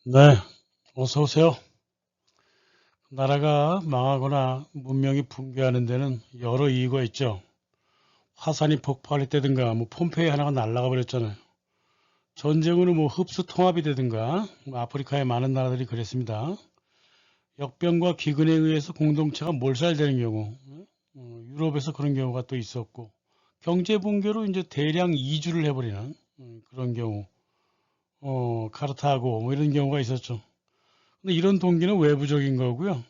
네, 어서 오세요. 나라가 망하거나 문명이 붕괴하는 데는 여러 이유가 있죠. 화산이 폭발했다든가, 폼페이 하나가 날아가 버렸잖아요. 전쟁으로 흡수 통합이 되든가, 아프리카의 많은 나라들이 그랬습니다. 역병과 기근에 의해서 공동체가 몰살되는 경우, 유럽에서 그런 경우가 또 있었고, 경제 붕괴로 이제 대량 이주를 해버리는 그런 경우, 카르타고 이런 경우가 있었죠. 근데 이런 동기는 외부적인 거고요.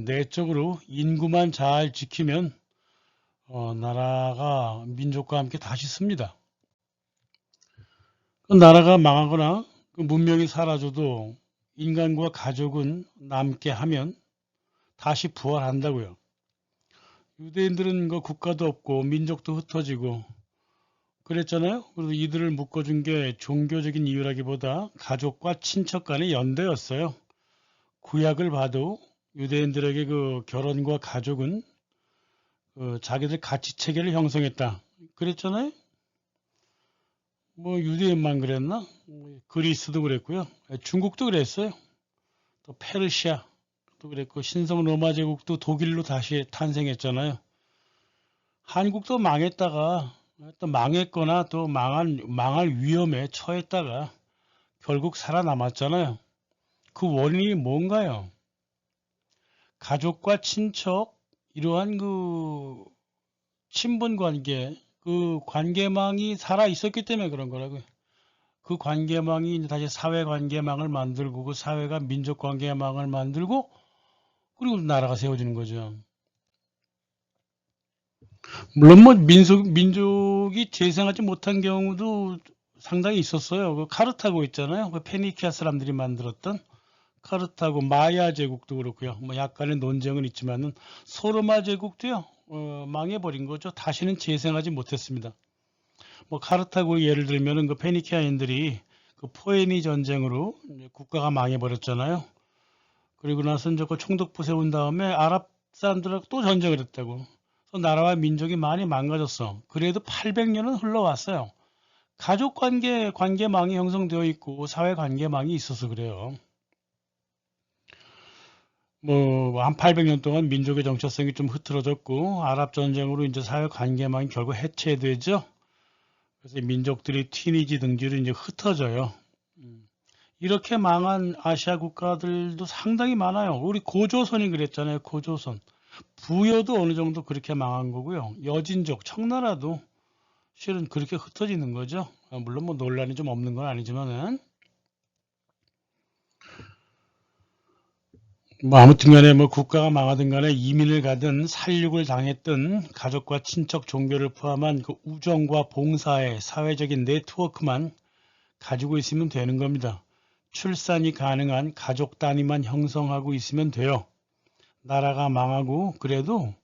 내적으로 인구만 잘 지키면 나라가 민족과 함께 다시 씁니다. 그 나라가 망하거나 그 문명이 사라져도 인간과 가족은 남게 하면 다시 부활한다고요. 유대인들은 그 국가도 없고 민족도 흩어지고 그랬잖아요. 그래서 이들을 묶어준 게 종교적인 이유라기보다 가족과 친척 간의 연대였어요. 구약을 봐도 유대인들에게 그 결혼과 가족은 자기들 가치 체계를 형성했다. 그랬잖아요. 유대인만 그랬나? 그리스도 그랬고요. 중국도 그랬어요. 또 페르시아도 그랬고 신성 로마 제국도 독일로 다시 탄생했잖아요. 한국도 망했다가 또 망했거나 또 망할 위험에 처했다가 결국 살아남았잖아요. 그 원인이 뭔가요? 가족과 친척 이러한 그 친분 관계, 그 관계망이 살아 있었기 때문에 그런 거라고요. 그 관계망이 이제 다시 사회 관계망을 만들고 그 사회가 민족 관계망을 만들고 그리고 나라가 세워지는 거죠. 물론 민족이 재생하지 못한 경우도 상당히 있었어요. 그 카르타고 있잖아요. 그 페니키아 사람들이 만들었던 카르타고 마야 제국도 그렇고요. 약간의 논쟁은 있지만은 소르마 제국도요. 망해버린 거죠. 다시는 재생하지 못했습니다. 카르타고 예를 들면은 그 페니키아인들이 그 포에니 전쟁으로 이제 국가가 망해버렸잖아요. 그리고 나서 이제 그 총독부 세운 다음에 아랍 사람들하고 또 전쟁을 했다고. 그래서 나라와 민족이 많이 망가졌어. 그래도 800년은 흘러왔어요. 가족 관계망이 형성되어 있고 사회 관계망이 있어서 그래요. 한 800년 동안 민족의 정체성이 좀 흐트러졌고 아랍 전쟁으로 이제 사회 관계망이 결국 해체되죠. 그래서 민족들이 튀니지 등지로 이제 흩어져요. 이렇게 망한 아시아 국가들도 상당히 많아요. 우리 고조선이 그랬잖아요. 고조선. 부여도 어느 정도 그렇게 망한 거고요. 여진족, 청나라도 실은 그렇게 흩어지는 거죠. 물론 논란이 좀 없는 건 아니지만은. 아무튼 간에 국가가 망하든 간에 이민을 가든 살육을 당했든 가족과 친척 종교를 포함한 그 우정과 봉사의 사회적인 네트워크만 가지고 있으면 되는 겁니다. 출산이 가능한 가족 단위만 형성하고 있으면 돼요. 나라가 망하고 그래도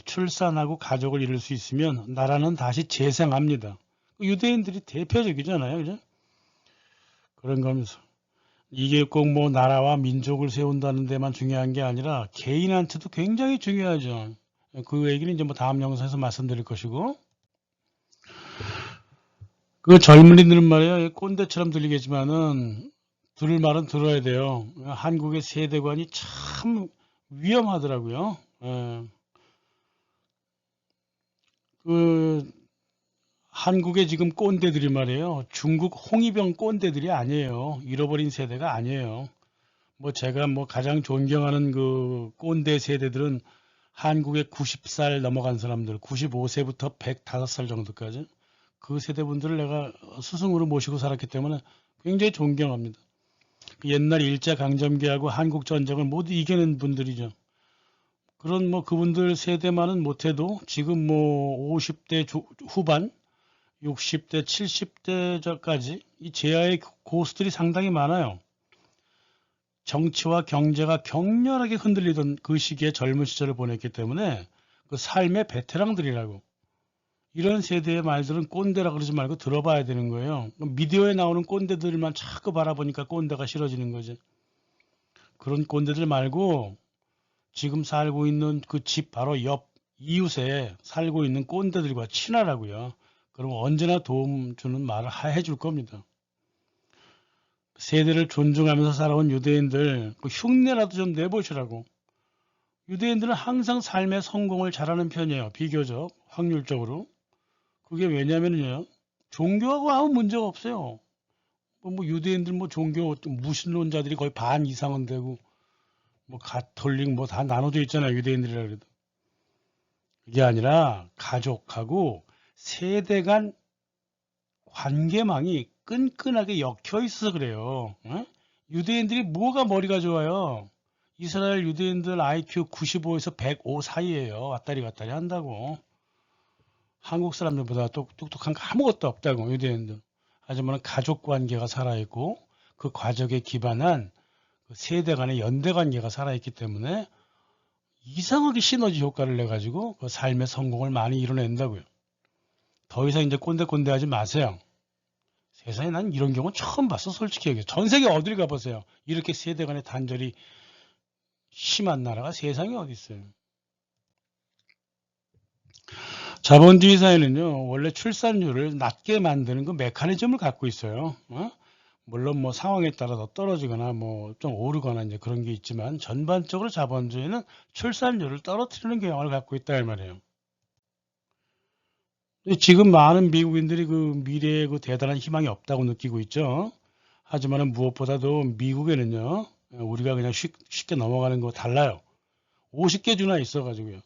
출산하고 가족을 이룰 수 있으면 나라는 다시 재생합니다. 유대인들이 대표적이잖아요. 그죠? 그런 거면서. 이게 꼭 나라와 민족을 세운다는 데만 중요한 게 아니라 개인한테도 굉장히 중요하죠. 그 얘기는 이제 다음 영상에서 말씀드릴 것이고. 그 젊은이들은 말이야, 꼰대처럼 들리겠지만은 들을 말은 들어야 돼요. 한국의 세대관이 참 위험하더라고요. 그 한국의 지금 꼰대들이 말이에요. 중국 홍위병 꼰대들이 아니에요. 잃어버린 세대가 아니에요. 제가 가장 존경하는 그 꼰대 세대들은 한국의 90살 넘어간 사람들, 95세부터 105살 정도까지 그 세대분들을 내가 스승으로 모시고 살았기 때문에 굉장히 존경합니다. 그 옛날 일제강점기하고 한국전쟁을 모두 이겨낸 분들이죠. 그런 그분들 세대만은 못해도 지금 50대 후반, 60대, 70대까지 이 제야의 고수들이 상당히 많아요. 정치와 경제가 격렬하게 흔들리던 그 시기에 젊은 시절을 보냈기 때문에 그 삶의 베테랑들이라고 이런 세대의 말들은 꼰대라 그러지 말고 들어봐야 되는 거예요. 미디어에 나오는 꼰대들만 자꾸 바라보니까 꼰대가 싫어지는 거지. 그런 꼰대들 말고 지금 살고 있는 그 집 바로 옆 이웃에 살고 있는 꼰대들과 친하라고요. 그럼 언제나 도움 주는 말을 해줄 겁니다. 세대를 존중하면서 살아온 유대인들 그 흉내라도 좀 내보시라고. 유대인들은 항상 삶의 성공을 잘하는 편이에요. 비교적 확률적으로. 그게 왜냐면요. 종교하고 아무 문제가 없어요. 뭐 유대인들 뭐 종교 무신론자들이 거의 반 이상은 되고 뭐 가톨릭 뭐 다 나눠져 있잖아요. 유대인들이라 그래도. 그게 아니라 가족하고 세대 간 관계망이 끈끈하게 엮여 있어서 그래요. 어? 유대인들이 뭐가 머리가 좋아요? 이스라엘 유대인들 IQ 95에서 105 사이에요. 왔다리 갔다리 한다고. 한국 사람들보다 똑똑한 거 아무것도 없다고 유대인들. 하지만 가족 관계가 살아있고 그 가족에 기반한 그 세대 간의 연대 관계가 살아있기 때문에 이상하게 시너지 효과를 내가지고 그 삶의 성공을 많이 이뤄낸다고요. 더 이상 이제 꼰대꼰대 하지 마세요. 세상에 난 이런 경우 처음 봤어, 솔직히 얘기해. 전 세계 어딜 가보세요. 이렇게 세대 간의 단절이 심한 나라가 세상에 어디 있어요. 자본주의 사회는요, 원래 출산율을 낮게 만드는 그 메커니즘을 갖고 있어요. 물론 뭐 상황에 따라서 떨어지거나 뭐 좀 오르거나 이제 그런 게 있지만 전반적으로 자본주의는 출산율을 떨어뜨리는 경향을 갖고 있다 이 말이에요. 지금 많은 미국인들이 그 미래에 그 대단한 희망이 없다고 느끼고 있죠. 하지만은 무엇보다도 미국에는요, 우리가 그냥 쉽게 넘어가는 거 달라요. 50개 주나 있어가지고요.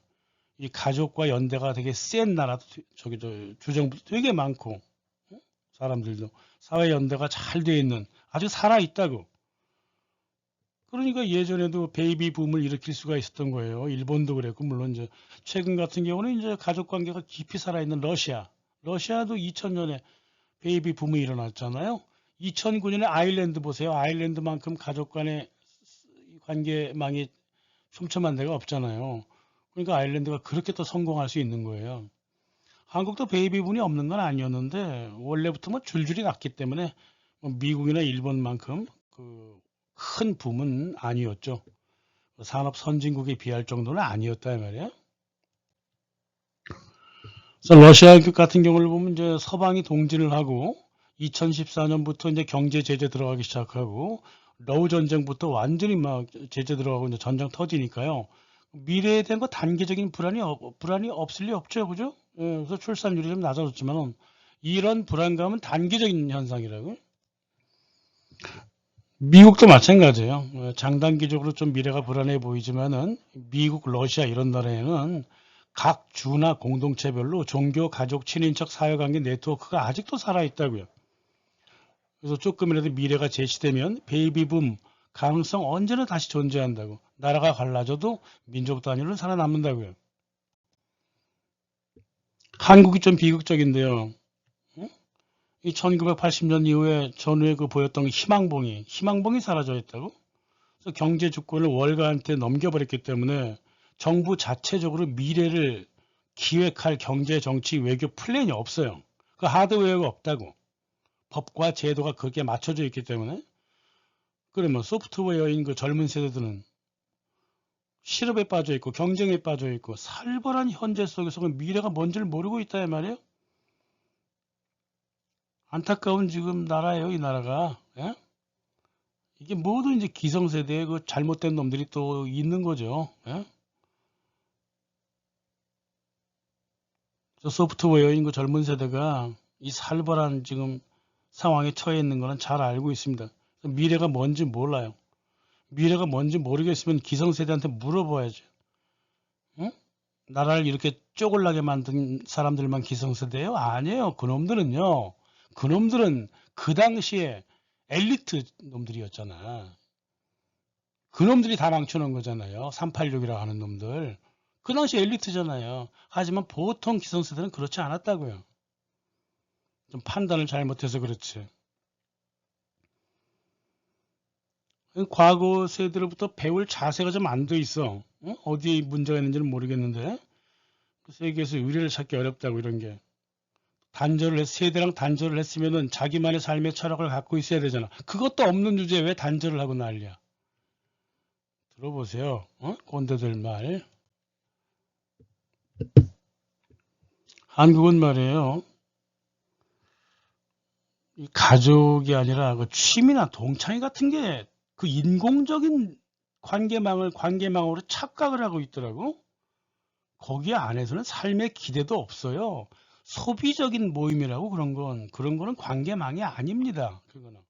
이 가족과 연대가 되게 센 나라도 저기 저 주정부도 되게 많고 사람들도 사회 연대가 잘 돼 있는 아주 살아 있다고. 그러니까 예전에도 베이비 붐을 일으킬 수가 있었던 거예요. 일본도 그랬고 물론 이제 최근 같은 경우는 이제 가족 관계가 깊이 살아 있는 러시아도 2000년에 베이비 붐이 일어났잖아요. 2009년에 아일랜드 보세요. 아일랜드만큼 가족 간의 관계망이 촘촘한 데가 없잖아요. 그러니까 아일랜드가 그렇게 또 성공할 수 있는 거예요. 한국도 베이비붐이 없는 건 아니었는데 원래부터 뭐 줄줄이 났기 때문에 뭐 미국이나 일본만큼 그 큰 붐은 아니었죠. 산업 선진국에 비할 정도는 아니었다 이 말이에요. 그래서 러시아 같은 경우를 보면 이제 서방이 동진을 하고 2014년부터 이제 경제 제재 들어가기 시작하고 러우 전쟁부터 완전히 막 제재 들어가고 이제 전쟁 터지니까요. 미래에 대한 거 단기적인 불안이 없을 리 없죠, 그죠? 그래서 출산율이 좀 낮아졌지만 이런 불안감은 단기적인 현상이라고. 미국도 마찬가지예요. 장단기적으로 좀 미래가 불안해 보이지만은 미국, 러시아 이런 나라에는 각 주나 공동체별로 종교, 가족, 친인척, 사회관계 네트워크가 아직도 살아있다고요. 그래서 조금이라도 미래가 제시되면 베이비붐 가능성 언제나 다시 존재한다고. 나라가 갈라져도 민족 단위로 살아남는다고요. 한국이 좀 비극적인데요. 이 1980년 이후에 전후에 그 보였던 희망봉이 사라져 있다고? 그래서 경제 주권을 월가한테 넘겨버렸기 때문에 정부 자체적으로 미래를 기획할 경제, 정치, 외교 플랜이 없어요. 그 하드웨어가 없다고. 법과 제도가 거기에 맞춰져 있기 때문에. 그러면 소프트웨어인 그 젊은 세대들은 실업에 빠져 있고 경쟁에 빠져 있고 살벌한 현재 속에서 그 미래가 뭔지를 모르고 있다 이 말이에요. 안타까운 지금 나라예요, 이 나라가. 예? 이게 모두 이제 기성세대의 그 잘못된 놈들이 또 있는 거죠. 예? 저 소프트웨어인 그 젊은 세대가 이 살벌한 지금 상황에 처해 있는 거는 잘 알고 있습니다. 미래가 뭔지 몰라요. 미래가 뭔지 모르겠으면 기성세대한테 물어봐야죠. 응? 나라를 이렇게 쪼글나게 만든 사람들만 기성세대예요? 아니에요. 그놈들은 그 당시에 엘리트 놈들이었잖아. 그놈들이 다 망쳐놓은 거잖아요. 386이라고 하는 놈들. 그 당시 엘리트잖아요. 하지만 보통 기성세대는 그렇지 않았다고요. 좀 판단을 잘못해서 그렇지. 과거 세대로부터 배울 자세가 좀 안 돼 있어. 어디에 문제가 있는지는 모르겠는데 세계에서 의뢰를 찾기 어렵다고 이런 게. 세대랑 단절을 했으면은 자기만의 삶의 철학을 갖고 있어야 되잖아. 그것도 없는 주제에 왜 단절을 하고 난리야. 들어보세요. 꼰대들 말. 한국은 말이에요. 이 가족이 아니라 그 취미나 동창회 같은 게 그 인공적인 관계망으로 착각을 하고 있더라고. 거기 안에서는 삶의 기대도 없어요. 소비적인 모임이라고 그런 거는 관계망이 아닙니다. 그거는.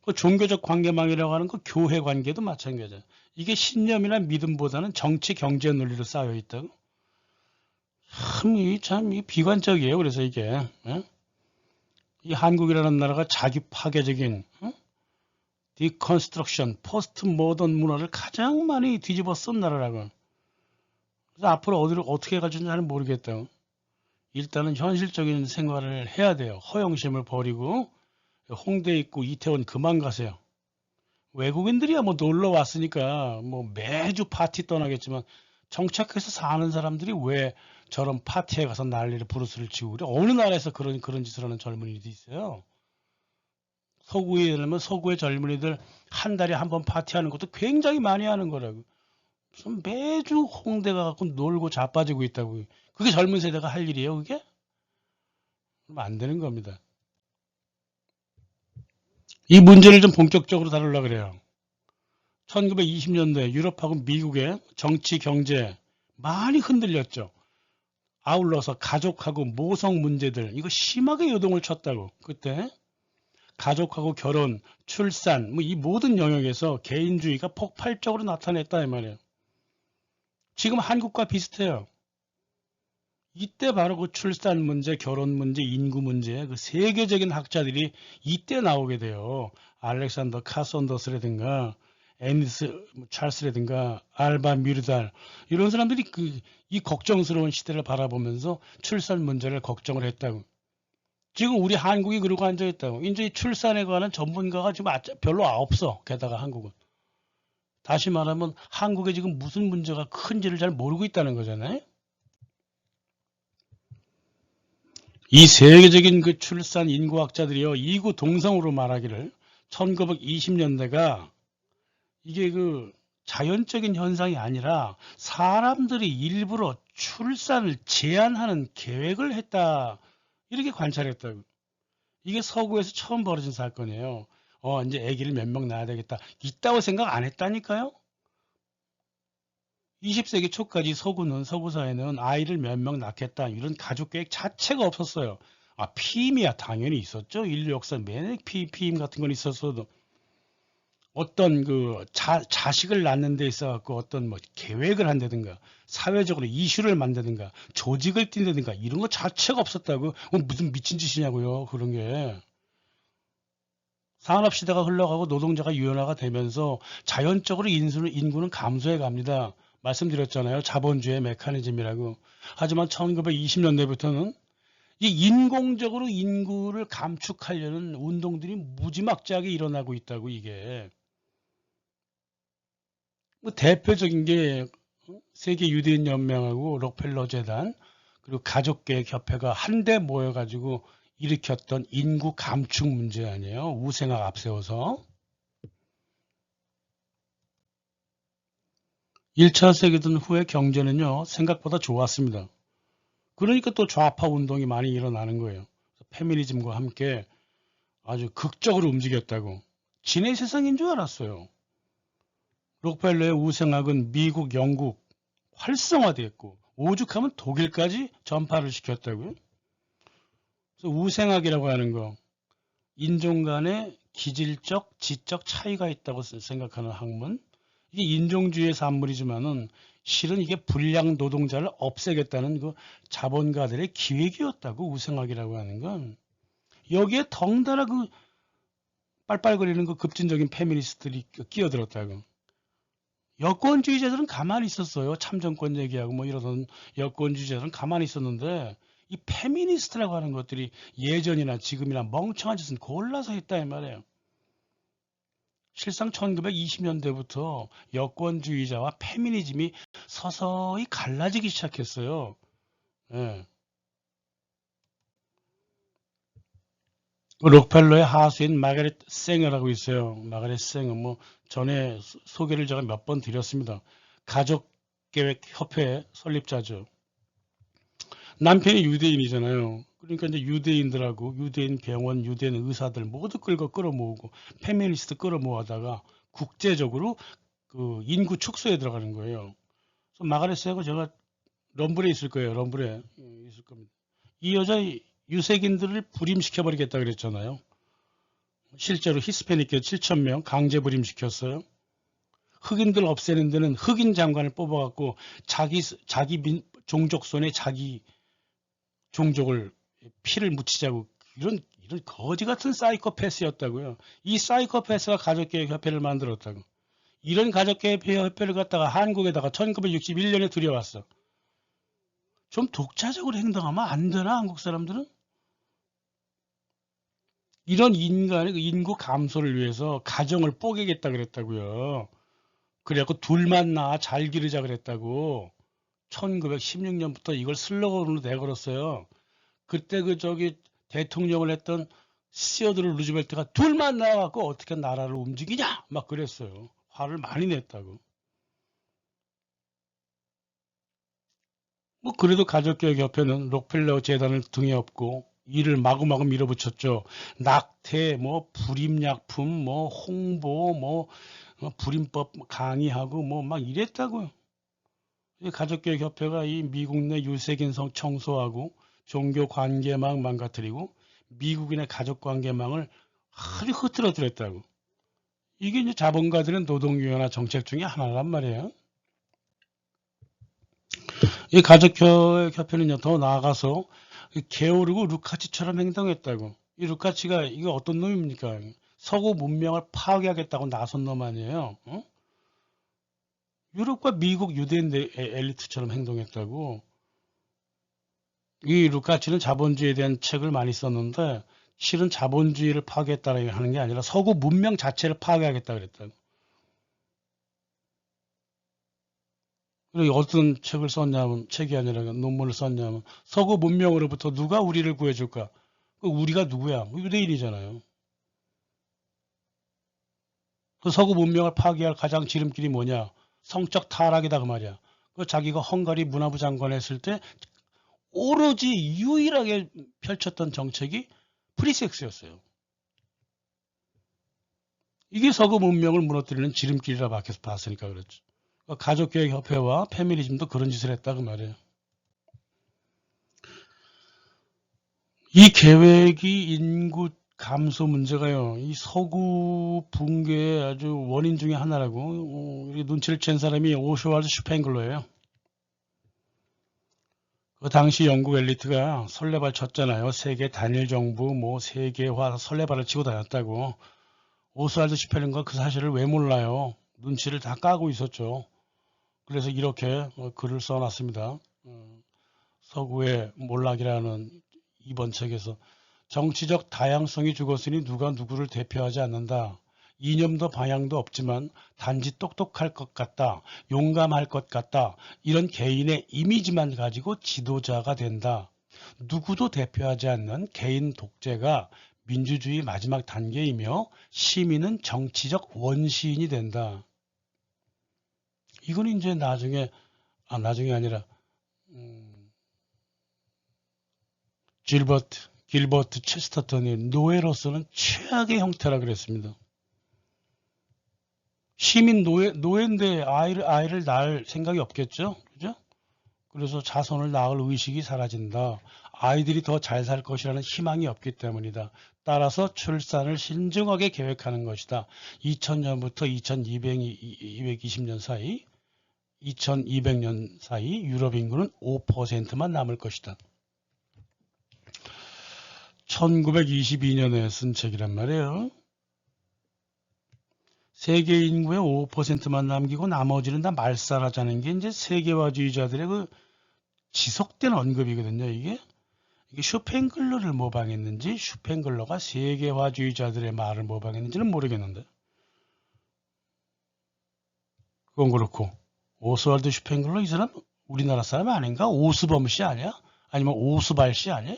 그 종교적 관계망이라고 하는 그 교회 관계도 마찬가지예요. 이게 신념이나 믿음보다는 정치 경제 논리로 쌓여 있다고. 참 비관적이에요. 그래서 이게 예? 이 한국이라는 나라가 자기 파괴적인 디컨스트럭션, 포스트 모던 문화를 가장 많이 뒤집어 쓴 나라라고. 그래서 앞으로 어디로 어떻게 갈지는 잘 모르겠다고. 일단은 현실적인 생활을 해야 돼요. 허영심을 버리고 홍대 있고 이태원 그만 가세요. 외국인들이야 뭐 놀러 왔으니까 뭐 매주 파티 떠나겠지만 정착해서 사는 사람들이 왜 저런 파티에 가서 난리를 부르스를 치고 그래? 어느 나라에서 그런 짓을 하는 젊은이들이 있어요. 서구에 들면 서구의 젊은이들 한 달에 한 번 파티하는 것도 굉장히 많이 하는 거라고. 무슨 매주 홍대 가갖고 놀고 자빠지고 있다고. 그게 젊은 세대가 할 일이에요, 그게? 그럼 안 되는 겁니다. 이 문제를 좀 본격적으로 다루려고 그래요. 1920년대 유럽하고 미국의 정치, 경제 많이 흔들렸죠. 아울러서 가족하고 모성 문제들, 이거 심하게 요동을 쳤다고. 그때 가족하고 결혼, 출산, 뭐 이 모든 영역에서 개인주의가 폭발적으로 나타냈다 이 말이에요. 지금 한국과 비슷해요. 이때 바로 그 출산 문제, 결혼 문제, 인구 문제, 그 세계적인 학자들이 이때 나오게 돼요. 알렉산더 카손더스라든가 애니스 찰스라든가 알바 뮤르달 이런 사람들이 이 걱정스러운 시대를 바라보면서 출산 문제를 걱정을 했다고. 지금 우리 한국이 그러고 앉아 있다고. 이제 이 출산에 관한 전문가가 지금 별로 없어. 게다가 한국은. 다시 말하면 한국에 지금 무슨 문제가 큰지를 잘 모르고 있다는 거잖아요. 이 세계적인 그 출산 인구학자들이요, 이구 동성으로 말하기를 1920년대가 이게 그 자연적인 현상이 아니라 사람들이 일부러 출산을 제한하는 계획을 했다. 이렇게 관찰했다고. 이게 서구에서 처음 벌어진 사건이에요. 이제 아기를 몇 명 낳아야 되겠다. 있다고 생각 안 했다니까요? 20세기 초까지 서구 사회는 아이를 몇 명 낳겠다 이런 가족 계획 자체가 없었어요. 피임이야 당연히 있었죠. 인류 역사 내내 피임 같은 건 있었어도 어떤 그 자식을 낳는 데 있어 갖고 어떤 뭐 계획을 한다든가 사회적으로 이슈를 만드든가 조직을 띈다든가 이런 거 자체가 없었다고. 무슨 미친 짓이냐고요. 그런 게. 산업시대가 흘러가고 노동자가 유연화가 되면서 자연적으로 인구는 감소해 갑니다. 말씀드렸잖아요. 자본주의 메커니즘이라고. 하지만 1920년대부터는 이 인공적으로 인구를 감축하려는 운동들이 무지막지하게 일어나고 있다고 이게. 뭐 대표적인 게 세계 유대인 연맹하고 록펠러 재단 그리고 가족계획 협회가 한데 모여가지고 일으켰던 인구 감축 문제 아니에요. 우생학 앞세워서. 1차 세계대전 후에 경제는요, 생각보다 좋았습니다. 그러니까 또 좌파 운동이 많이 일어나는 거예요. 페미니즘과 함께 아주 극적으로 움직였다고. 진의 세상인 줄 알았어요. 록펠러의 우생학은 미국, 영국 활성화됐고 오죽하면 독일까지 전파를 시켰다고요. 그래서 우생학이라고 하는 거, 인종 간의 기질적, 지적 차이가 있다고 생각하는 학문. 이게 인종주의의 산물이지만은 실은 이게 불량 노동자를 없애겠다는 그 자본가들의 기획이었다고. 우생학이라고 하는 건 여기에 덩달아 그 빨빨거리는 그 급진적인 페미니스트들이 끼어들었다고. 여권주의자들은 가만히 있었어요. 참정권 얘기하고 뭐 이러던 여권주의자들은 가만히 있었는데 이 페미니스트라고 하는 것들이 예전이나 지금이나 멍청한 짓은 골라서 했다 이 말이에요. 실상 1920년대부터 여권주의자와 페미니즘이 서서히 갈라지기 시작했어요. 예. 그 록펠러의 하수인 마가렛 생어라고 있어요. 마가렛 생어 뭐 전에 소개를 제가 몇 번 드렸습니다. 가족계획협회 설립자죠. 남편이 유대인이잖아요. 그러니까 이제 유대인들하고 유대인 병원, 유대인 의사들 모두 끌어모으고 페미니스트 끌어모아다가 국제적으로 그 인구 축소에 들어가는 거예요. 그래서 마가렛 세거 제가 럼블에 있을 거예요. 럼블에 있을 겁니다. 이 여자 유색인들을 불임시켜버리겠다 그랬잖아요. 실제로 히스패닉계 7,000명 강제 불임시켰어요. 흑인들 없애는 데는 흑인 장관을 뽑아갖고 자기 종족 손에 자기 종족을 피를 묻히자고 이런 거지 같은 사이코패스였다고요. 이 사이코패스가 가족계획협회를 만들었다고. 이런 가족계획협회를 갖다가 한국에다가 1961년에 들여왔어. 좀 독자적으로 행동하면 안 되나 한국 사람들은? 이런 인간의 인구 감소를 위해서 가정을 뽀개겠다 그랬다고요. 그래갖고 둘만 낳아 잘 기르자 그랬다고. 1916년부터 이걸 슬로건으로 내걸었어요. 그때 대통령을 했던 시어드르 루즈벨트가 둘만 나와갖고 어떻게 나라를 움직이냐 막 그랬어요. 화를 많이 냈다고. 뭐 그래도 가족교육협회는 록펠러 재단을 등에 업고 일을 마구마구 밀어붙였죠. 낙태, 뭐 불임약품, 뭐 홍보, 뭐 불임법 강의하고 뭐 막 이랬다고요. 가족교육협회가 이 미국 내 유색인성 청소하고 종교 관계망 망가뜨리고 미국인의 가족 관계망을 아주 흐트러뜨렸다고. 이게 이제 자본가들의 노동유연화 정책 중에 하나란 말이에요. 이 가족협회는요, 더 나아가서 게오르고 루카치처럼 행동했다고. 이 루카치가 이게 어떤 놈입니까? 서구 문명을 파괴하겠다고 나선 놈 아니에요. 어? 유럽과 미국 유대인 엘리트처럼 행동했다고. 이 루카치는 자본주의에 대한 책을 많이 썼는데 실은 자본주의를 파괴했다고 하는 게 아니라 서구 문명 자체를 파괴하겠다 그랬다고. 그리고 어떤 책을 썼냐면 책이 아니라 논문을 썼냐면 서구 문명으로부터 누가 우리를 구해줄까? 우리가 누구야? 유대인이잖아요. 그 서구 문명을 파괴할 가장 지름길이 뭐냐? 성적 타락이다 그 말이야. 그 자기가 헝가리 문화부 장관 했을 때 오로지 유일하게 펼쳤던 정책이 프리섹스였어요. 이게 서구 문명을 무너뜨리는 지름길이라 봤으니까 그렇죠. 가족교육협회와 페미니즘도 그런 짓을 했다 그 말이에요. 이 계획이 인구 감소 문제가요. 이 서구 붕괴의 아주 원인 중에 하나라고 눈치를 챈 사람이 오슈왈드 슈팽글러예요. 그 당시 영국 엘리트가 설레발 쳤잖아요. 세계 단일 정부, 뭐 세계화 설레발을 치고 다녔다고. 오스왈드 슈펠링가 그 사실을 왜 몰라요? 눈치를 다 까고 있었죠. 그래서 이렇게 글을 써놨습니다. 서구의 몰락이라는 이번 책에서 정치적 다양성이 죽었으니 누가 누구를 대표하지 않는다. 이념도 방향도 없지만 단지 똑똑할 것 같다. 용감할 것 같다. 이런 개인의 이미지만 가지고 지도자가 된다. 누구도 대표하지 않는 개인 독재가 민주주의 마지막 단계이며 시민은 정치적 원시인이 된다. 이건 이제 나중에 아니라 길버트 체스터턴이 노예로서는 최악의 형태라 그랬습니다. 시민 노예인데 아이를 낳을 생각이 없겠죠? 그죠? 그래서 자손을 낳을 의식이 사라진다. 아이들이 더 잘 살 것이라는 희망이 없기 때문이다. 따라서 출산을 신중하게 계획하는 것이다. 2000년부터 2220년 사이, 2200년 사이 유럽 인구는 5%만 남을 것이다. 1922년에 쓴 책이란 말이에요. 세계 인구의 5%만 남기고 나머지는 다 말살하자는 게 이제 세계화주의자들의 그 지속된 언급이거든요. 이게 슈팽글러를 모방했는지 슈팽글러가 세계화주의자들의 말을 모방했는지는 모르겠는데 그건 그렇고 오스왈드 슈팽글러 이 사람 우리나라 사람 아닌가? 오스범 씨 아니야? 아니면 오스발 씨 아니야?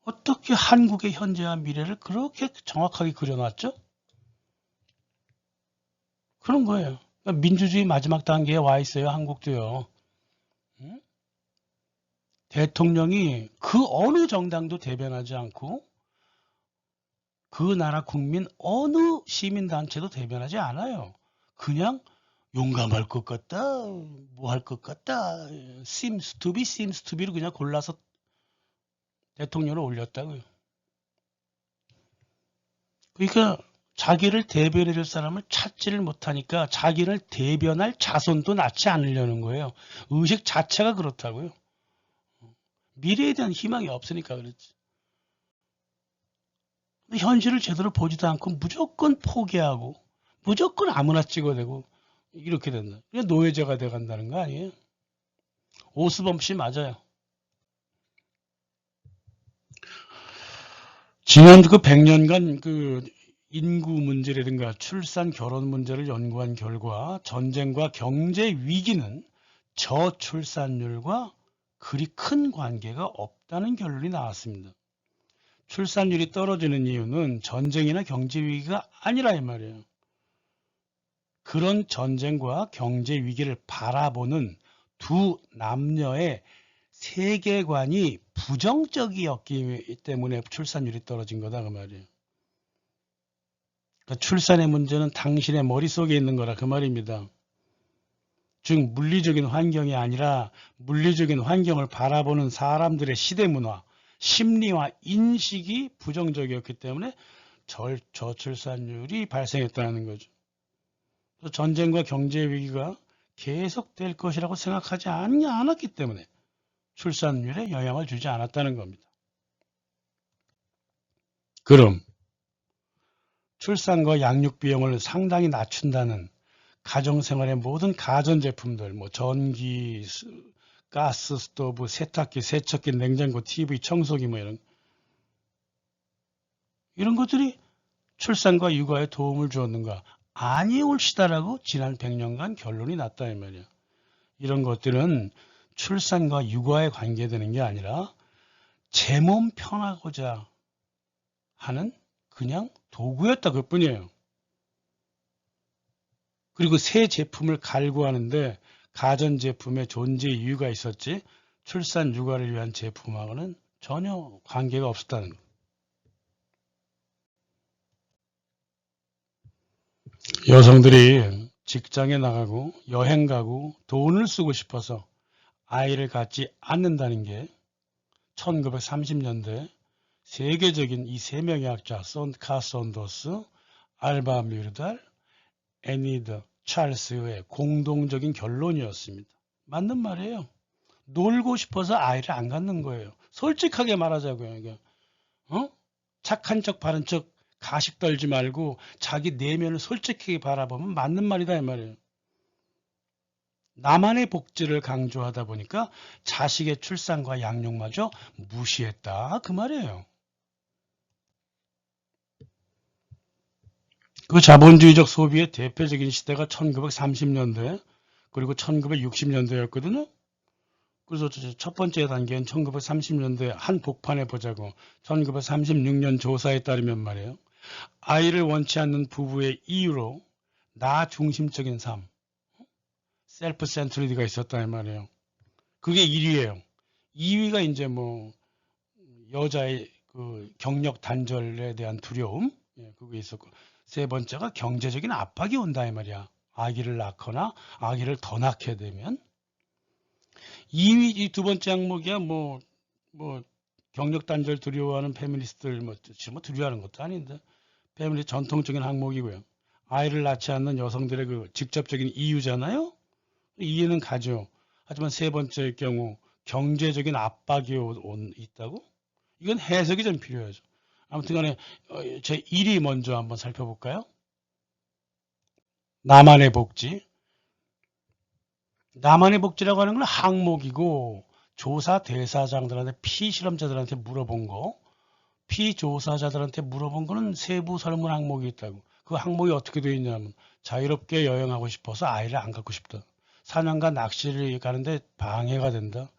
어떻게 한국의 현재와 미래를 그렇게 정확하게 그려놨죠? 그런 거예요. 그러니까 민주주의 마지막 단계에 와 있어요. 한국도요. 응? 대통령이 그 어느 정당도 대변하지 않고 그 나라 국민 어느 시민단체도 대변하지 않아요. 그냥 용감할 것 같다, 뭐 할 것 같다, seems to be를 그냥 골라서 대통령을 올렸다고요. 그러니까 자기를 대변해 줄 사람을 찾지를 못하니까 자기를 대변할 자손도 낳지 않으려는 거예요. 의식 자체가 그렇다고요. 미래에 대한 희망이 없으니까 그렇지. 현실을 제대로 보지도 않고 무조건 포기하고 무조건 아무나 찍어대고 이렇게 된다. 그냥 노예제가 돼간다는 거 아니에요? 오수범 씨 맞아요. 지난 그 100년간 그 인구 문제라든가 출산 결혼 문제를 연구한 결과 전쟁과 경제 위기는 저출산율과 그리 큰 관계가 없다는 결론이 나왔습니다. 출산율이 떨어지는 이유는 전쟁이나 경제 위기가 아니라 이 말이에요. 그런 전쟁과 경제 위기를 바라보는 두 남녀의 세계관이 부정적이었기 때문에 출산율이 떨어진 거다 그 말이에요. 그러니까 출산의 문제는 당신의 머릿속에 있는 거라 그 말입니다. 즉 물리적인 환경이 아니라 물리적인 환경을 바라보는 사람들의 시대 문화, 심리와 인식이 부정적이었기 때문에 저출산율이 발생했다는 거죠. 전쟁과 경제 위기가 계속될 것이라고 생각하지 않았기 때문에 출산율에 영향을 주지 않았다는 겁니다. 그럼 출산과 양육 비용을 상당히 낮춘다는 가정생활의 모든 가전제품들, 뭐 전기, 가스 스토브, 세탁기, 세척기, 냉장고, TV, 청소기 뭐 이런 것들이 출산과 육아에 도움을 주었는가? 아니올시다라고 지난 100년간 결론이 났다 이 말이야. 이런 것들은 출산과 육아에 관계되는 게 아니라 제 몸 편하고자 하는 그냥 도구였다 그뿐이에요. 그리고 새 제품을 갈구하는데 가전제품의 존재 이유가 있었지 출산 육아를 위한 제품하고는 전혀 관계가 없었다는 거예요. 여성들이 직장에 나가고 여행 가고 돈을 쓰고 싶어서 아이를 갖지 않는다는 게 1930년대 세계적인 이 세 명의 학자 카선더스, 알바 뮤르달, 애니드 찰스의 공동적인 결론이었습니다. 맞는 말이에요. 놀고 싶어서 아이를 안 갖는 거예요. 솔직하게 말하자고요. 이게. 착한 척 바른 척 가식 떨지 말고 자기 내면을 솔직하게 바라보면 맞는 말이다 이 말이에요. 나만의 복지를 강조하다 보니까 자식의 출산과 양육마저 무시했다 그 말이에요. 그 자본주의적 소비의 대표적인 시대가 1930년대 그리고 1960년대였거든요. 그래서 첫 번째 단계는 1930년대 한 복판에 보자고 1936년 조사에 따르면 말이에요. 아이를 원치 않는 부부의 이유로 나 중심적인 삶, 셀프 센트리드가 있었다 이 말이에요. 그게 1위예요. 2위가 이제 뭐 여자의 그 경력 단절에 대한 두려움, 그게 있었고 세 번째가 경제적인 압박이 온다 이 말이야. 아기를 낳거나 아기를 더 낳게 되면 2위 이 두 번째 항목이야 뭐 경력 단절 두려워하는 페미니스트들 뭐 두려워하는 것도 아닌데 패밀리 전통적인 항목이고요. 아이를 낳지 않는 여성들의 그 직접적인 이유잖아요. 이해는 가죠. 하지만 세 번째의 경우 경제적인 압박이 있다고? 이건 해석이 좀 필요하죠. 아무튼 간에 제 1위 먼저 한번 살펴볼까요? 나만의 복지. 나만의 복지라고 하는 건 항목이고 조사 대사장들한테 피실험자들한테 물어본 거 피조사자들한테 물어본 거는 세부 설문 항목이 있다고. 그 항목이 어떻게 되어 있냐면 자유롭게 여행하고 싶어서 아이를 안 갖고 싶다. 사냥과 낚시를 가는데 방해가 된다.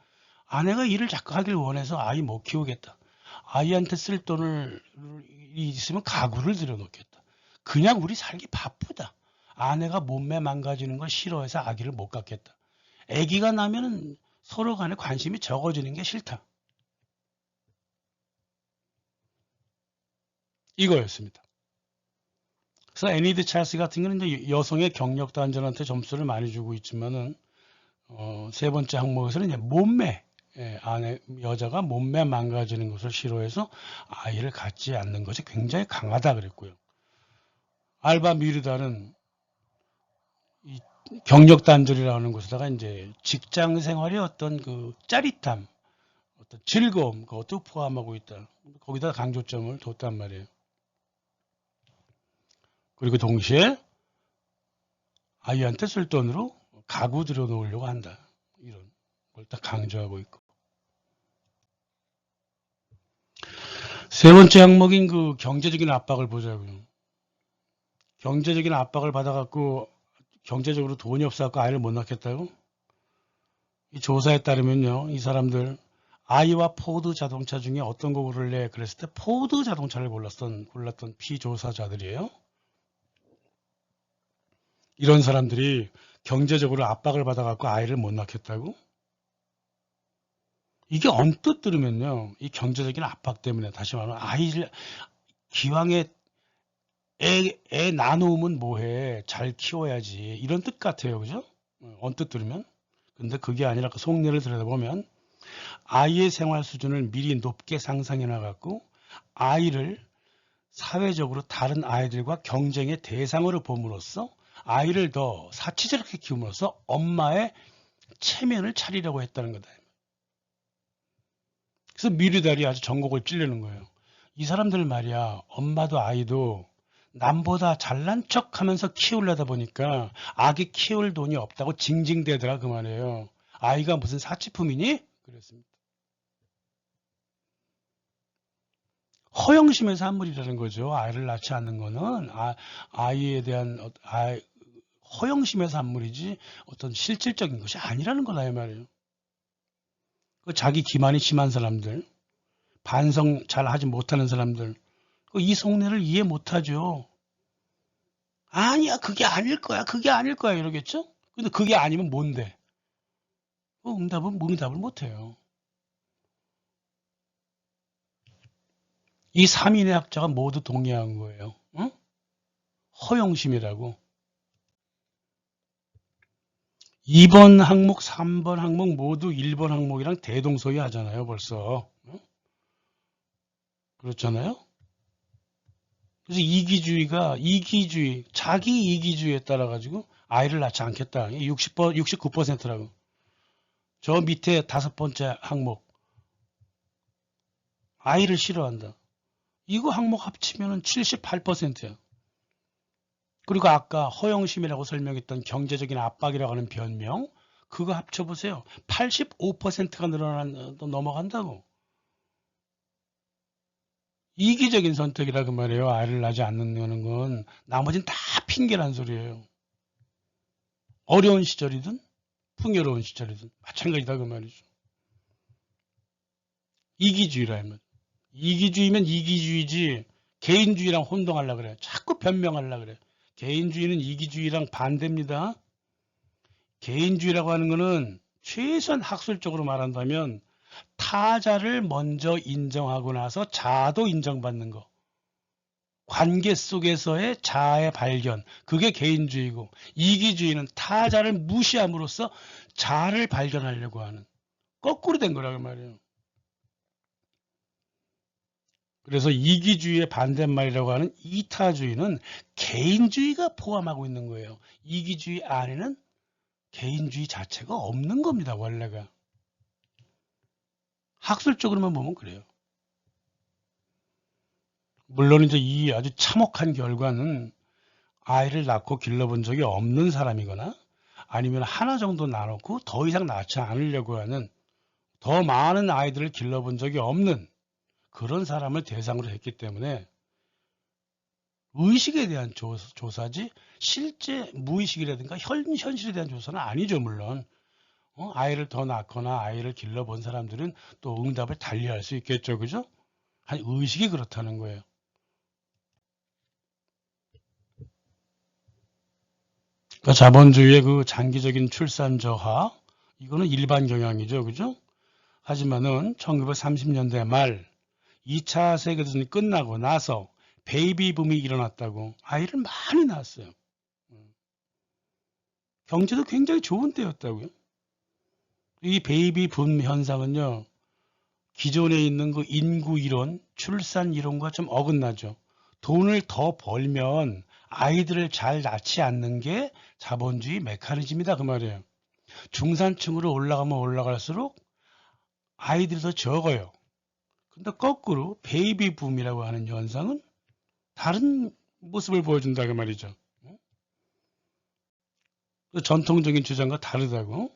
아내가 일을 자꾸 하길 원해서 아이 못 키우겠다. 아이한테 쓸 돈을 있으면 가구를 들여놓겠다. 그냥 우리 살기 바쁘다. 아내가 몸매 망가지는 걸 싫어해서 아기를 못 갖겠다. 아기가 나면은 서로 간에 관심이 적어지는 게 싫다. 이거였습니다. 그래서 애니드 찰스 같은 경우는 이제 여성의 경력 단절한테 점수를 많이 주고 있지만은 세 번째 항목에서는 이제 몸매, 아내 여자가 몸매 망가지는 것을 싫어해서 아이를 갖지 않는 것이 굉장히 강하다 그랬고요. 알바 미르다는 이 경력 단절이라는 것에다가 이제 직장 생활의 어떤 그 짜릿함, 어떤 즐거움, 그것도 포함하고 있다. 거기다 강조점을 뒀단 말이에요. 그리고 동시에 아이한테 쓸 돈으로 가구 들여놓으려고 한다. 이런 걸 딱 강조하고 있고. 세 번째 항목인 그 경제적인 압박을 보자고요. 경제적인 압박을 받아갖고 경제적으로 돈이 없어갖고 아이를 못 낳겠다고? 이 조사에 따르면요, 이 사람들 아이와 포드 자동차 중에 어떤 거 고를래? 그랬을 때 포드 자동차를 골랐던 피조사자들이에요. 이런 사람들이 경제적으로 압박을 받아갖고 아이를 못 낳겠다고? 이게 언뜻 들으면요, 이 경제적인 압박 때문에 다시 말하면 아이를 기왕에 애 나놓으면 뭐해? 잘 키워야지. 이런 뜻 같아요. 그죠? 언뜻 들으면. 근데 그게 아니라 그 속내를 들여다보면 아이의 생활 수준을 미리 높게 상상해 나갔고 아이를 사회적으로 다른 아이들과 경쟁의 대상으로 봄으로써 아이를 더 사치스럽게 키움으로써 엄마의 체면을 차리려고 했다는 거다. 그래서 미르달이 아주 전곡을 찌르는 거예요. 이 사람들 말이야, 엄마도 아이도 남보다 잘난 척 하면서 키우려다 보니까 아기 키울 돈이 없다고 징징대더라 그 말이에요. 아이가 무슨 사치품이니? 그랬습니다. 허영심의 산물이라는 거죠. 아이를 낳지 않는 거는 아이에 대한 허영심의 산물이지 어떤 실질적인 것이 아니라는 거다 이 말이에요. 자기 기만이 심한 사람들, 반성 잘 하지 못하는 사람들, 이 속내를 이해 못하죠. 아니야, 그게 아닐 거야, 그게 아닐 거야 이러겠죠? 근데 그게 아니면 뭔데? 응답을 못해요. 이 3인의 학자가 모두 동의한 거예요. 응? 허영심이라고. 2번 항목, 3번 항목 모두 1번 항목이랑 대동소이 하잖아요, 벌써. 응? 그렇잖아요? 그래서 자기 이기주의에 따라 가지고 아이를 낳지 않겠다. 69%라고. 저 밑에 5번째 항목. 아이를 싫어한다. 이거 항목 합치면 78%야. 그리고 아까 허영심이라고 설명했던 경제적인 압박이라고 하는 변명, 그거 합쳐보세요. 85%가 넘어간다고. 이기적인 선택이라 그 말이에요. 아이를 낳지 않는 건 나머지는 다 핑계란 소리예요. 어려운 시절이든 풍요로운 시절이든 마찬가지다 그 말이죠. 이기주의라 하면 이기주의면 이기주의지 개인주의랑 혼동하려고 그래. 자꾸 변명하려고 그래. 개인주의는 이기주의랑 반대입니다. 개인주의라고 하는 거는 최소한 학술적으로 말한다면 타자를 먼저 인정하고 나서 자아도 인정받는 거. 관계 속에서의 자아의 발견. 그게 개인주의고 이기주의는 타자를 무시함으로써 자아를 발견하려고 하는 거꾸로 된 거라고 말이에요. 그래서 이기주의의 반대말이라고 하는 이타주의는 개인주의가 포함하고 있는 거예요. 이기주의 안에는 개인주의 자체가 없는 겁니다. 원래가. 학술적으로만 보면 그래요. 물론 이제 이 아주 참혹한 결과는 아이를 낳고 길러본 적이 없는 사람이거나 아니면 하나 정도 낳아놓고 더 이상 낳지 않으려고 하는 더 많은 아이들을 길러본 적이 없는 그런 사람을 대상으로 했기 때문에 의식에 대한 조사지 실제 무의식이라든가 현실에 대한 조사는 아니죠. 물론 아이를 더 낳거나 아이를 길러본 사람들은 또 응답을 달리할 수 있겠죠. 그죠? 한 의식이 그렇다는 거예요. 그러니까 자본주의의 그 장기적인 출산 저하, 이거는 일반 경향이죠. 그죠? 하지만은 1930년대 말 2차 세계대전이 끝나고 나서 베이비 붐이 일어났다고 아이를 많이 낳았어요. 경제도 굉장히 좋은 때였다고요. 이 베이비 붐 현상은요, 기존에 있는 그 인구 이론, 출산 이론과 좀 어긋나죠. 돈을 더 벌면 아이들을 잘 낳지 않는 게 자본주의 메커니즘이다 그 말이에요. 중산층으로 올라가면 올라갈수록 아이들이 더 적어요. 근데 거꾸로 베이비 붐이라고 하는 현상은 다른 모습을 보여준다 그 말이죠. 전통적인 주장과 다르다고.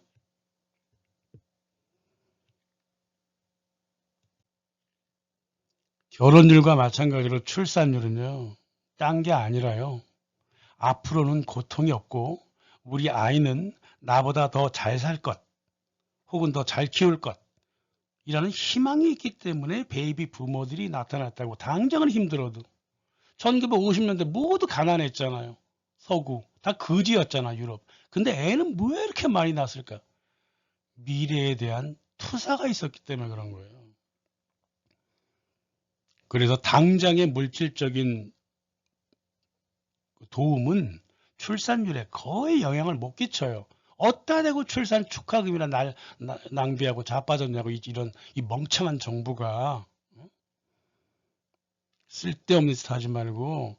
결혼율과 마찬가지로 출산율은요, 딴 게 아니라요. 앞으로는 고통이 없고 우리 아이는 나보다 더 잘 살 것, 혹은 더 잘 키울 것, 이라는 희망이 있기 때문에 베이비 부모들이 나타났다고. 당장은 힘들어도. 1950년대 모두 가난했잖아요. 서구. 다 거지였잖아, 유럽. 근데 애는 왜 이렇게 많이 낳았을까? 미래에 대한 투사가 있었기 때문에 그런 거예요. 그래서 당장의 물질적인 도움은 출산율에 거의 영향을 못 끼쳐요. 어디다 대고 출산 축하금이나 낭비하고 자빠졌냐고, 이런 이 멍청한 정부가. 쓸데없는 짓 하지 말고,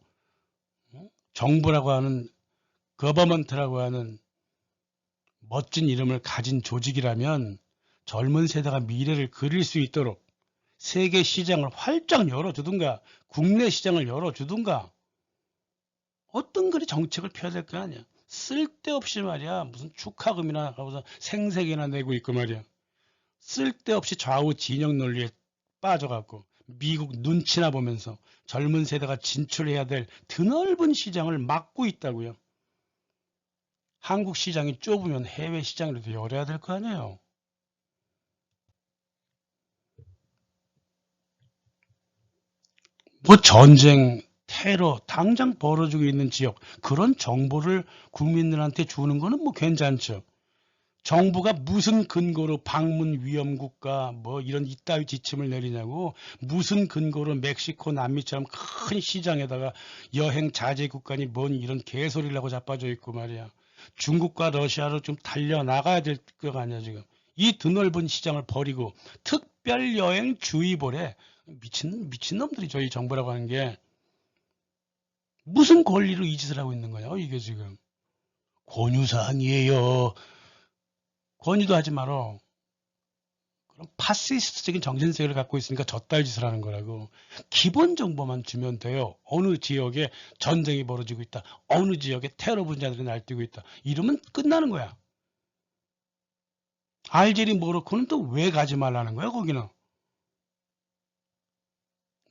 정부라고 하는, 거버먼트라고 하는 멋진 이름을 가진 조직이라면 젊은 세대가 미래를 그릴 수 있도록 세계 시장을 활짝 열어주든가, 국내 시장을 열어주든가, 어떤 그리 정책을 펴야 될 거 아니야. 쓸데없이 말이야. 무슨 축하금이나 하고서 생색이나 내고 있고 말이야. 쓸데없이 좌우 진영 논리에 빠져갖고 미국 눈치나 보면서 젊은 세대가 진출해야 될 드넓은 시장을 막고 있다고요. 한국 시장이 좁으면 해외 시장이라도 열어야 될 거 아니에요. 뭐 전쟁, 테러, 당장 벌어지고 있는 지역, 그런 정보를 국민들한테 주는 거는 뭐 괜찮죠. 정부가 무슨 근거로 방문 위험 국가 뭐 이런 이따위 지침을 내리냐고. 무슨 근거로 멕시코 남미처럼 큰 시장에다가 여행 자제 국가니 뭔 이런 개소리를 하고 자빠져 있고 말이야. 중국과 러시아로 좀 달려나가야 될 거 아니야 지금. 이 드넓은 시장을 버리고 특별 여행 주의보래. 미친놈들이 저희 정부라고 하는 게 무슨 권리로 이 짓을 하고 있는 거냐 이게 지금. 권유사항이에요. 권유도 하지 말어. 그럼 파시스트적인 정신세계를 갖고 있으니까 저따위 짓을 하는 거라고. 기본 정보만 주면 돼요. 어느 지역에 전쟁이 벌어지고 있다. 어느 지역에 테러 분자들이 날뛰고 있다. 이러면 끝나는 거야. 알제리 모로코는 또 왜 가지 말라는 거야 거기는.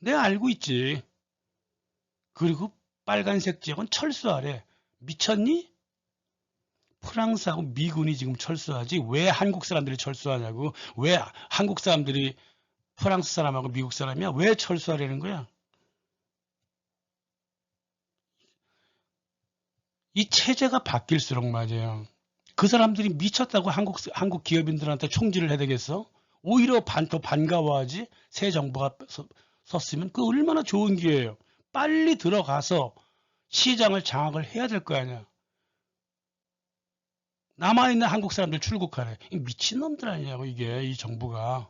내가 알고 있지. 그리고 빨간색 지역은 철수하래. 미쳤니? 프랑스하고 미군이 지금 철수하지 왜 한국 사람들이 철수하냐고. 왜 한국 사람들이 프랑스 사람하고 미국 사람이야? 왜 철수하려는 거야? 이 체제가 바뀔수록 말이에요. 그 사람들이 미쳤다고 한국 기업인들한테 총질을 해야 되겠어? 오히려 더 반가워하지? 새 정부가 섰으면 그 얼마나 좋은 기회예요. 빨리 들어가서 시장을 장악을 해야 될 거 아니야. 남아있는 한국 사람들 출국하래. 미친놈들 아니냐고 이게 이 정부가.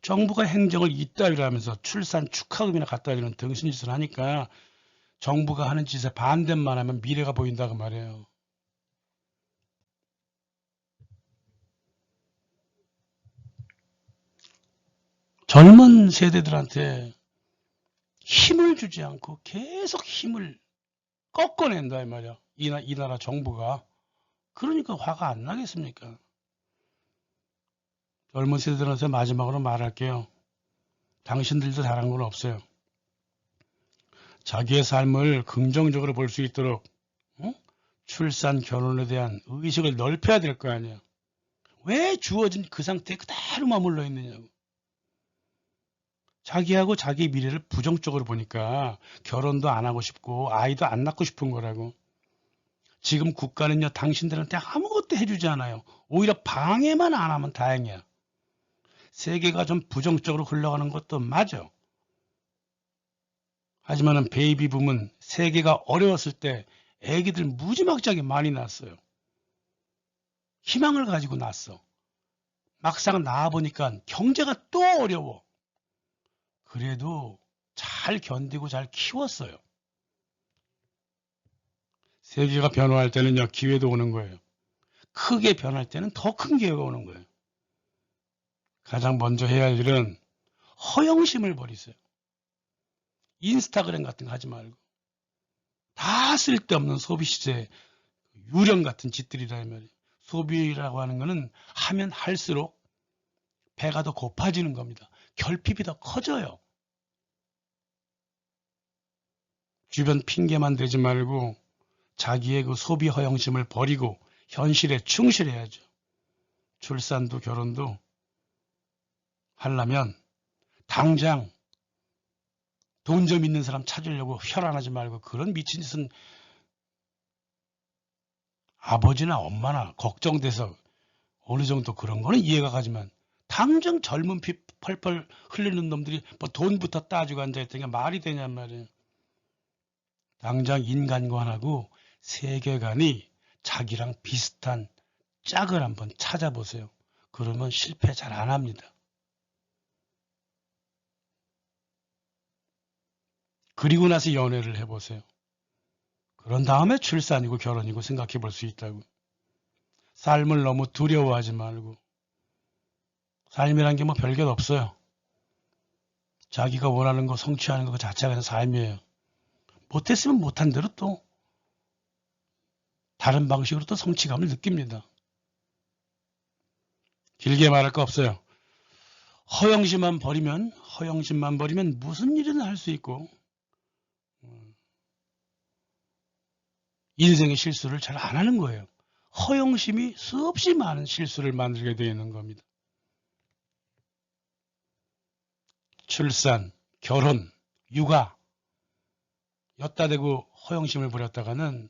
정부가 행정을 이따위로 하면서 출산 축하금이나 갖다 주는 등신짓을 하니까 정부가 하는 짓에 반대만 하면 미래가 보인다고 말이에요. 젊은 세대들한테 힘을 주지 않고 계속 힘을 꺾어낸다 이 말이야. 이 나라 정부가. 그러니까 화가 안 나겠습니까? 젊은 세대들한테 마지막으로 말할게요. 당신들도 잘한 건 없어요. 자기의 삶을 긍정적으로 볼 수 있도록 출산, 결혼에 대한 의식을 넓혀야 될 거 아니에요. 왜 주어진 그 상태에 그대로 머물러 있느냐고. 자기하고 자기 미래를 부정적으로 보니까 결혼도 안 하고 싶고 아이도 안 낳고 싶은 거라고. 지금 국가는요, 당신들한테 아무것도 해주지 않아요. 오히려 방해만 안 하면 다행이야. 세계가 좀 부정적으로 흘러가는 것도 맞아. 하지만은 베이비 붐은 세계가 어려웠을 때 애기들 무지막지하게 많이 낳았어요. 희망을 가지고 낳았어. 막상 낳아보니까 경제가 또 어려워. 그래도 잘 견디고 잘 키웠어요. 세계가 변화할 때는요, 기회도 오는 거예요. 크게 변할 때는 더 큰 기회가 오는 거예요. 가장 먼저 해야 할 일은 허영심을 버리세요. 인스타그램 같은 거 하지 말고. 다 쓸데없는 소비 시대 유령 같은 짓들이라 말이에요. 소비라고 하는 거는 하면 할수록 배가 더 고파지는 겁니다. 결핍이 더 커져요. 주변 핑계만 대지 말고 자기의 그 소비 허영심을 버리고 현실에 충실해야죠. 출산도 결혼도 하려면 당장 돈 좀 있는 사람 찾으려고 혈안하지 말고 그런 미친 짓은 아버지나 엄마나 걱정돼서 어느 정도 그런 거는 이해가 가지만 당장 젊은 피 펄펄 흘리는 놈들이 뭐 돈부터 따지고 앉아있다니까 말이 되냔 말이에요. 당장 인간관하고 세계관이 자기랑 비슷한 짝을 한번 찾아보세요. 그러면 실패 잘 안 합니다. 그리고 나서 연애를 해보세요. 그런 다음에 출산이고 결혼이고 생각해 볼 수 있다고. 삶을 너무 두려워하지 말고. 삶이란 게 뭐 별것 없어요. 자기가 원하는 거 성취하는 거 그 자체가 그냥 삶이에요. 못했으면 못한 대로 또 다른 방식으로 또 성취감을 느낍니다. 길게 말할 거 없어요. 허영심만 버리면 무슨 일이나 할 수 있고 인생의 실수를 잘 안 하는 거예요. 허영심이 수없이 많은 실수를 만들게 되어 있는 겁니다. 출산, 결혼, 육아 엿다 대고 허영심을 부렸다가는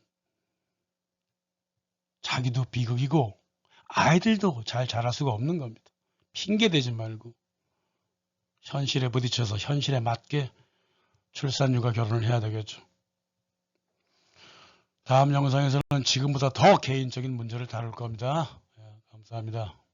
자기도 비극이고 아이들도 잘 자랄 수가 없는 겁니다. 핑계 대지 말고 현실에 부딪혀서 현실에 맞게 출산, 육아, 결혼을 해야 되겠죠. 다음 영상에서는 지금보다 더 개인적인 문제를 다룰 겁니다. 감사합니다.